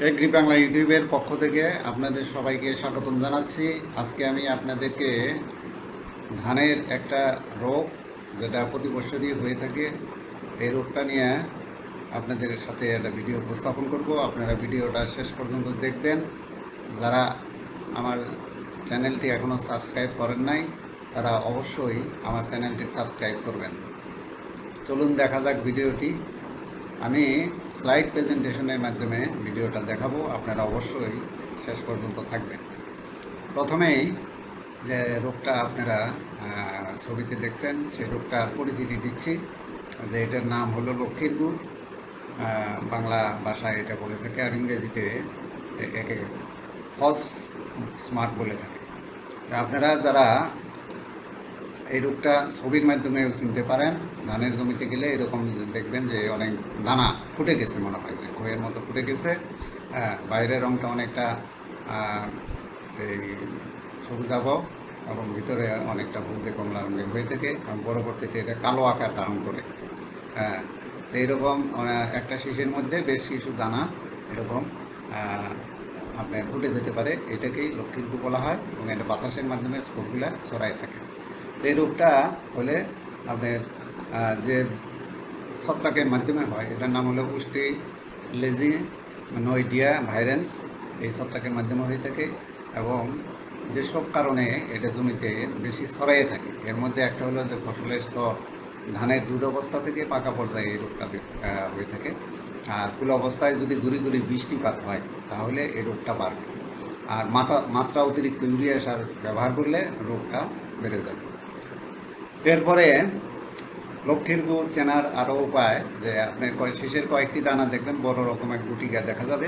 Agri Bangla ইউটিউবের পক্ষ থেকে আপনাদের সবাইকে স্বাগতম জানাচ্ছি। আজকে আমি আপনাদেরকে ধানের একটা রোগ যেটা প্রতি বছরই হয়ে থাকে এই রোগটা নিয়ে আপনাদের সাথে একটা ভিডিও উপস্থাপন করব। আপনারা ভিডিওটা শেষ পর্যন্ত দেখবেন। যারা আমার চ্যানেলটি এখনও সাবস্ক্রাইব করেন নাই তারা অবশ্যই আমার চ্যানেলটি সাবস্ক্রাইব করবেন। চলুন দেখা যাক ভিডিওটি। আমি স্লাইড প্রেজেন্টেশনের মাধ্যমে ভিডিওটা দেখাবো, আপনারা অবশ্যই শেষ পর্যন্ত থাকবেন। প্রথমেই যে রোগটা আপনারা ছবিতে দেখছেন সেই রোগটার পরিচিতি দিচ্ছি যে এটার নাম হলো লক্ষ্মীর গুড়। বাংলা ভাষায় এটা বলে থাকে, আর ইংরেজিতে একে ফলস স্মার্ট বলে থাকে। আপনারা যারা এই রোগটা ছবির মাধ্যমেও চিনতে পারেন, ধানের জমিতে গেলে এরকম দেখবেন যে অনেক দানা ফুটে গেছে, মনে হয় যে খয়ের মতো ফুটে গেছে। বাইরের রঙটা অনেকটা এই সবুজাভ এবং ভিতরে অনেকটা হলদে কমলা রঙের হয়ে থাকে এবং পরবর্তীতে এটা কালো আকার ধারণ করে। এইরকম একটা শীষের মধ্যে বেশ কিছু দানা এরকম আপনার ফুটে যেতে পারে। এটাকেই লক্ষ্মীর গুড় বলা হয় এবং এটা বাতাসের মাধ্যমে স্পোরগুলা ছড়ায় থাকে। এই রোগটা হলে আপনার যে ছত্রাকের মাধ্যমে হয়, এটার নাম হলো পুষ্টি লেজি নয়ডিয়া ভাইরেন্স। এই ছত্রাকের মাধ্যমে হয়ে থাকে এবং যেসব কারণে এটা জমিতে বেশি ছড়াইয়ে থাকে এর মধ্যে একটা হলো যে ফসলের স্তর ধানের দুধ অবস্থা থেকে পাকা পর্যায়ে এই রোগটা হয়ে থাকে। আর কুল অবস্থায় যদি গুড়ি গুড়ি বৃষ্টিপাত হয় তাহলে এই রোগটা বাড়বে। আর মাত্রা অতিরিক্ত ইউরিয়া সার ব্যবহার করলে রোগটা বেড়ে যাবে। এরপরে লক্ষ্মীর গুড় চেনার আরও উপায় যে আপনি শীষের কয়েকটি দানা দেখবেন বড় রকমের গুটিকা দেখা যাবে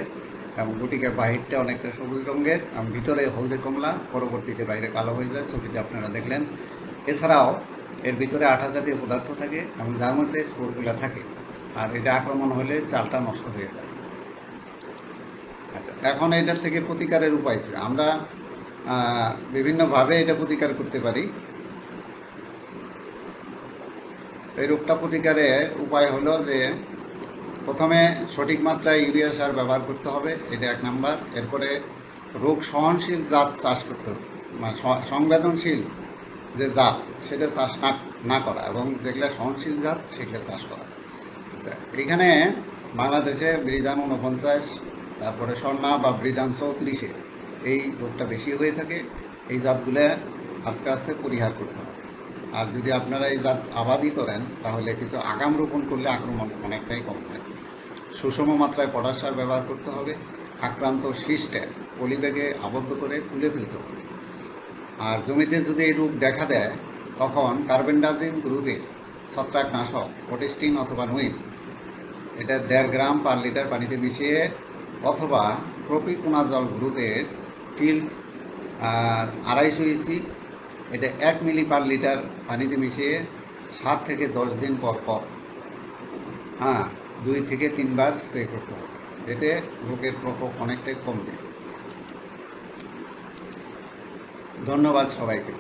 এবং গুটিকার বাহিরটা অনেকটা সবুজ রঙের এবং ভিতরে হলদে কমলা, পরবর্তীতে বাইরে কালো হয়ে যায়, ছবিতে আপনারা দেখলেন। এছাড়াও এর ভিতরে আঠা জাতীয় পদার্থ থাকে এবং যার মধ্যে স্পোরগুলা থাকে, আর এটা আক্রমণ হলে চালটা নষ্ট হয়ে যায়। আচ্ছা, এখন এটার থেকে প্রতিকারের উপায় কি? আমরা বিভিন্নভাবে এটা প্রতিকার করতে পারি। এই রোগটা প্রতিকারের উপায় হলো যে প্রথমে সঠিক মাত্রায় ইউরিয়া সার ব্যবহার করতে হবে, এটা এক নাম্বার। এরপরে রোগ সহনশীল জাত চাষ করতে হবে, মানে সংবেদনশীল যে জাত সেটা চাষ না করা এবং যেগুলো সহনশীল জাত সেগুলো চাষ করা। এইখানে বাংলাদেশে বৃধান 49, তারপরে স্বর্ণা বা বৃধান 34 এই রোগটা বেশি হয়ে থাকে। এই জাতগুলো আস্তে আস্তে পরিহার করতে হবে। আর যদি আপনারা এই জাত আবাদি করেন তাহলে কিছু আগাম রোপণ করলে আক্রমণ অনেকটাই কম হয়। সুষম মাত্রায় পটাশ সার ব্যবহার করতে হবে। আক্রান্ত শীষটা পলিব্যাগে আবদ্ধ করে তুলে ফেলতে হবে। আর জমিতে যদি এই রোগ দেখা দেয় তখন কার্বেন্ডাজিম গ্রুপের ছত্রাকনাশক পটেস্টিন অথবা নুইন এটা 1.5 গ্রাম পার লিটার পানিতে মিশিয়ে, অথবা প্রপিকোনাজল গ্রুপের টিল 250 ইসি এটা 1 মিলি পার লিটার পানিতে মিশিয়ে 7 থেকে 10 দিন পর 2 থেকে 3 বার স্প্রে করতে হবে। এতে রোগের প্রকোপ অনেকটাই কমবে। ধন্যবাদ সবাইকে।